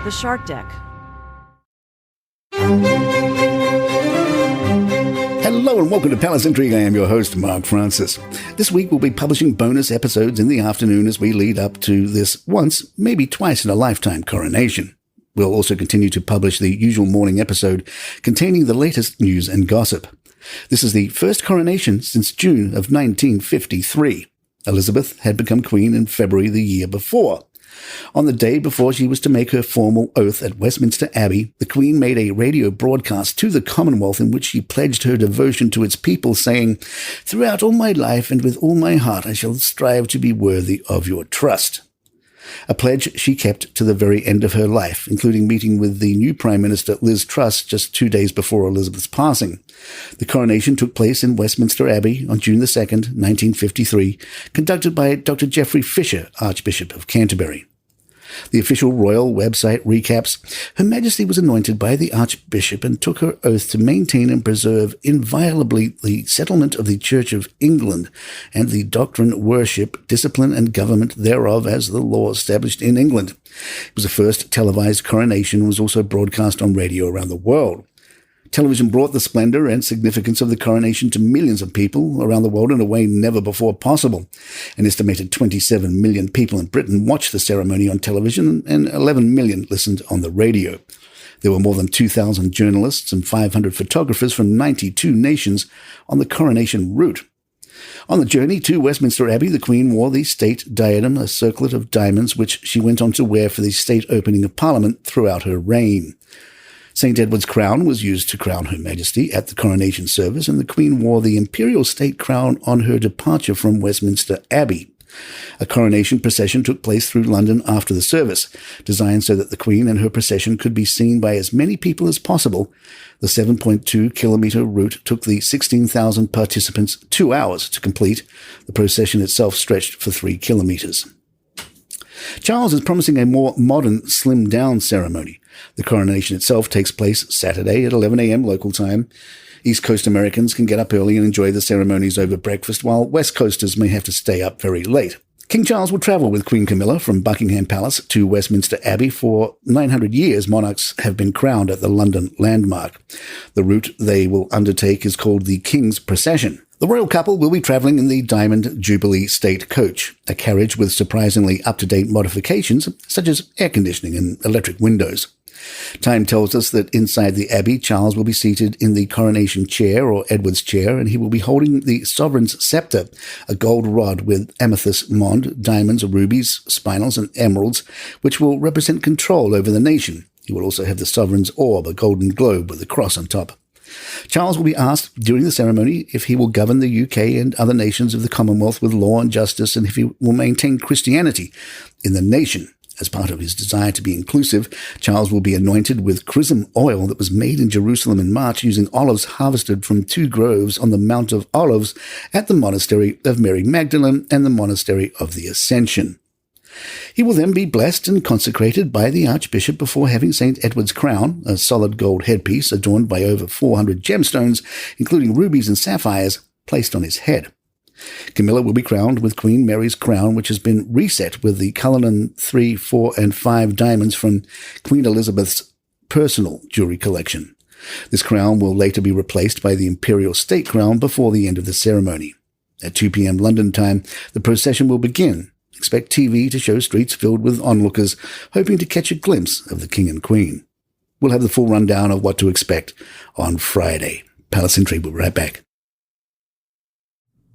The Shark Deck. Hello and welcome to Palace Intrigue. I am your host, Mark Francis. This week we'll be publishing bonus episodes in the afternoon as we lead up to this once, maybe twice in a lifetime coronation. We'll also continue to publish the usual morning episode containing the latest news and gossip. This is the first coronation since June of 1953. Elizabeth had become queen in February the year before. On the day before she was to make her formal oath at Westminster Abbey, the Queen made a radio broadcast to the Commonwealth in which she pledged her devotion to its people, saying, "Throughout all my life and with all my heart I shall strive to be worthy of your trust." A pledge she kept to the very end of her life, including meeting with the new Prime Minister Liz Truss just 2 days before Elizabeth's passing. The coronation took place in Westminster Abbey on June 2nd, 1953, conducted by Dr. Geoffrey Fisher, Archbishop of Canterbury. The official royal website recaps, Her Majesty was anointed by the Archbishop and took her oath to maintain and preserve inviolably the settlement of the Church of England and the doctrine, worship, discipline and government thereof as the law established in England. It was the first televised coronation and was also broadcast on radio around the world. Television brought the splendor and significance of the coronation to millions of people around the world in a way never before possible. An estimated 27 million people in Britain watched the ceremony on television and 11 million listened on the radio. There were more than 2,000 journalists and 500 photographers from 92 nations on the coronation route. On the journey to Westminster Abbey, the Queen wore the state diadem, a circlet of diamonds, which she went on to wear for the state opening of Parliament throughout her reign. St. Edward's crown was used to crown Her Majesty at the coronation service, and the Queen wore the imperial state crown on her departure from Westminster Abbey. A coronation procession took place through London after the service, designed so that the Queen and her procession could be seen by as many people as possible. The 7.2-kilometre route took the 16,000 participants 2 hours to complete. The procession itself stretched for 3 kilometres. Charles is promising a more modern, slimmed-down ceremony. The coronation itself takes place Saturday at 11 a.m. local time. East Coast Americans can get up early and enjoy the ceremonies over breakfast, while West Coasters may have to stay up very late. King Charles will travel with Queen Camilla from Buckingham Palace to Westminster Abbey. For 900 years, monarchs have been crowned at the London landmark. The route they will undertake is called the King's Procession. The royal couple will be travelling in the Diamond Jubilee State Coach, a carriage with surprisingly up-to-date modifications, such as air conditioning and electric windows. Time tells us that inside the Abbey, Charles will be seated in the coronation chair, or Edward's chair, and he will be holding the sovereign's sceptre, a gold rod with amethyst mond, diamonds, rubies, spinels, and emeralds, which will represent control over the nation. He will also have the sovereign's orb, a golden globe with a cross on top. Charles will be asked during the ceremony if he will govern the UK and other nations of the Commonwealth with law and justice, and if he will maintain Christianity in the nation. As part of his desire to be inclusive, Charles will be anointed with chrism oil that was made in Jerusalem in March using olives harvested from 2 groves on the Mount of Olives at the Monastery of Mary Magdalene and the Monastery of the Ascension. He will then be blessed and consecrated by the Archbishop before having St. Edward's crown, a solid gold headpiece adorned by over 400 gemstones, including rubies and sapphires, placed on his head. Camilla will be crowned with Queen Mary's crown, which has been reset with the Cullinan 3, 4, and 5 diamonds from Queen Elizabeth's personal jewelry collection. This crown will later be replaced by the imperial state crown before the end of the ceremony. At 2 p.m. London time, the procession will begin. Expect TV to show streets filled with onlookers, hoping to catch a glimpse of the King and Queen. We'll have the full rundown of what to expect on Friday. Palace Intrigue will be right back.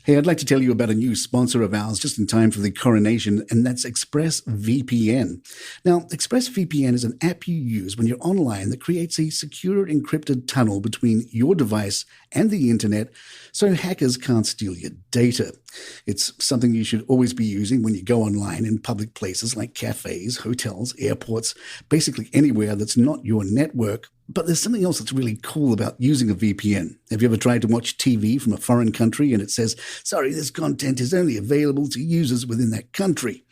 Hey, I'd like to tell you about a new sponsor of ours just in time for the coronation, and that's ExpressVPN. Now, ExpressVPN is an app you use when you're online that creates a secure encrypted tunnel between your device and the internet so hackers can't steal your data. It's something you should always be using when you go online in public places like cafes, hotels, airports, basically anywhere that's not your network. But there's something else that's really cool about using a VPN. Have you ever tried to watch TV from a foreign country and it says, sorry, this content is only available to users within that country?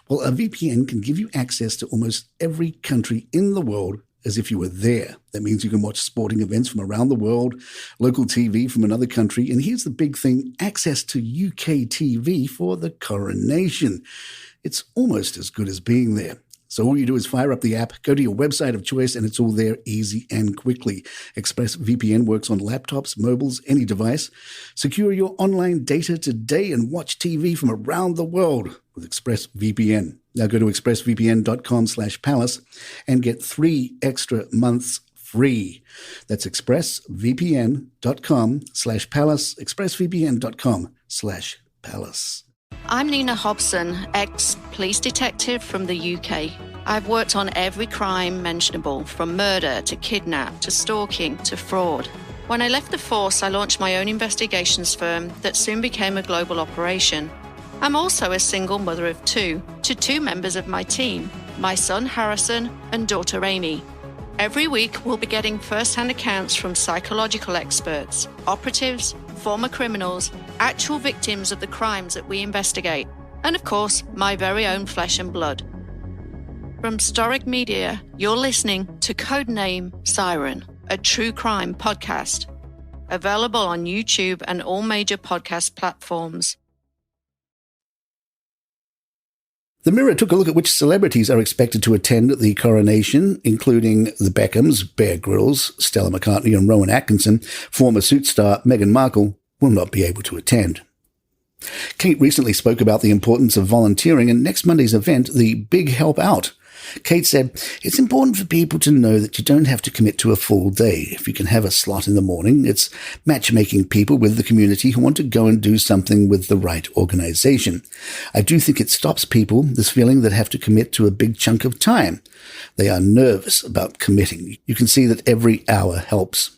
Well, a VPN can give you access to almost every country in the world as if you were there. That means you can watch sporting events from around the world, local TV from another country, and here's the big thing, access to UK TV for the coronation. It's almost as good as being there. So all you do is fire up the app, go to your website of choice, and it's all there easy and quickly. ExpressVPN works on laptops, mobiles, any device. Secure your online data today and watch TV from around the world with ExpressVPN. Now go to expressvpn.com/palace and get 3 extra months free. That's expressvpn.com/palace, expressvpn.com/palace. I'm Nina Hobson, ex-police detective from the UK. I've worked on every crime mentionable, from murder to kidnap to stalking to fraud. When I left the force, I launched my own investigations firm that soon became a global operation. I'm also a single mother of 2 to 2 members of my team, my son Harrison and daughter Amy. Every week, we'll be getting first-hand accounts from psychological experts, operatives, former criminals, actual victims of the crimes that we investigate, and of course, my very own flesh and blood. From Storic Media, you're listening to Codename Siren, a true crime podcast. Available on YouTube and all major podcast platforms. The Mirror took a look at which celebrities are expected to attend the coronation, including the Beckhams, Bear Grylls, Stella McCartney and Rowan Atkinson. Former Suit star Meghan Markle will not be able to attend. Kate recently spoke about the importance of volunteering in next Monday's event, the Big Help Out. Kate said, "It's important for people to know that you don't have to commit to a full day. If you can have a slot in the morning, it's matchmaking people with the community who want to go and do something with the right organization. I do think it stops people, this feeling that have to commit to a big chunk of time. They are nervous about committing. You can see that every hour helps."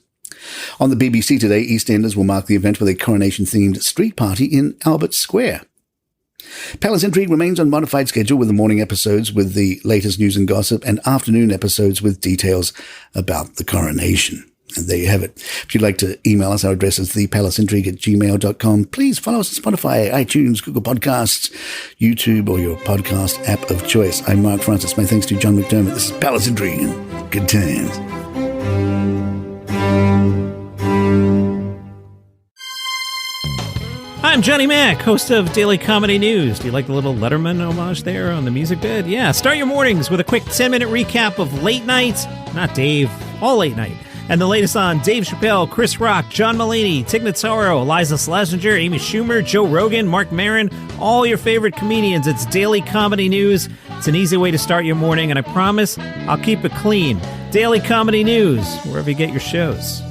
On the BBC today, EastEnders will mark the event with a coronation-themed street party in Albert Square. Palace Intrigue remains on modified schedule, with the morning episodes with the latest news and gossip and afternoon episodes with details about the coronation. And there you have it. If you'd like to email us, our address is thepalaceintrigue@gmail.com. Please follow us on Spotify, iTunes, Google Podcasts, YouTube, or your podcast app of choice. I'm Mark Francis. My thanks to John McDermott. This is Palace Intrigue. Good times. I'm Johnny Mack, host of Daily Comedy News. Do you like the little Letterman homage there on the music bed? Yeah, start your mornings with a quick 10-minute recap of late night, not Dave, all late night, and the latest on Dave Chappelle, Chris Rock, John Mulaney, Tig Notaro, Liza Schlesinger, Amy Schumer, Joe Rogan, Mark Maron, all your favorite comedians. It's Daily Comedy News. It's an easy way to start your morning, and I promise I'll keep it clean. Daily Comedy News, wherever you get your shows.